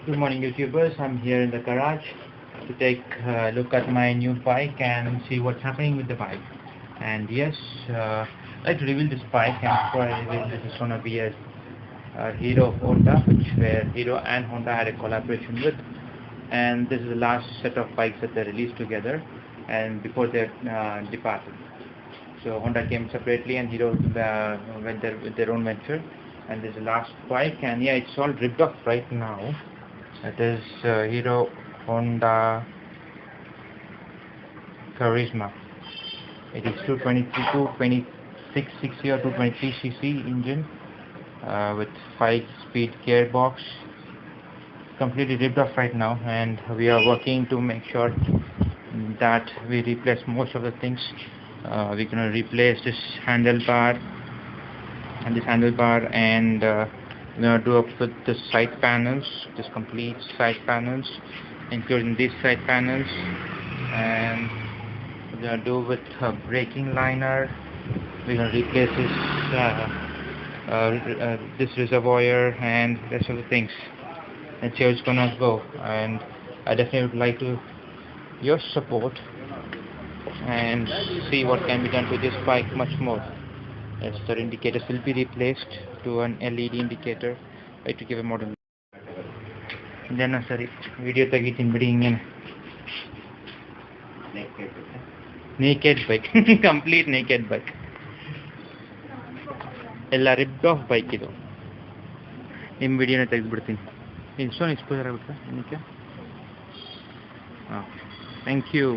Good morning, YouTubers. I'm here in the garage to take a look at my new bike and see what's happening with the bike. And yes, I'd like to reveal this bike, and before I reveal this, is going to be a Hero Honda, which where Hero and Honda had a collaboration with. And this is the last set of bikes that they released together, and before they departed. So Honda came separately, and Hero went there with their own venture. And this is the last bike, and yeah, it's all ripped off right now. It is Hero Honda Karizma. It is 226 cc or 223 cc engine with 5-speed gearbox. Completely ripped off right now, and we are working to make sure that we replace most of the things. We're gonna replace this handlebar and we're gonna do up with the side panels, this complete side panels, including these side panels, and we're gonna do with a braking liner. We're gonna replace this reservoir and rest of the things. That's how it's gonna go, and I definitely would like to your support and see what can be done to this bike much more. Yes, the indicators will be replaced to an LED indicator. Try to give a model. Then sorry, video tagitin bringing naked bike, complete naked bike. Ella ripped off bike idu. In video na tagibidತೀನಿ. Install exposure ಆಗುತ್ತಾ? ಏನಕ್ಕೆ? Thank you.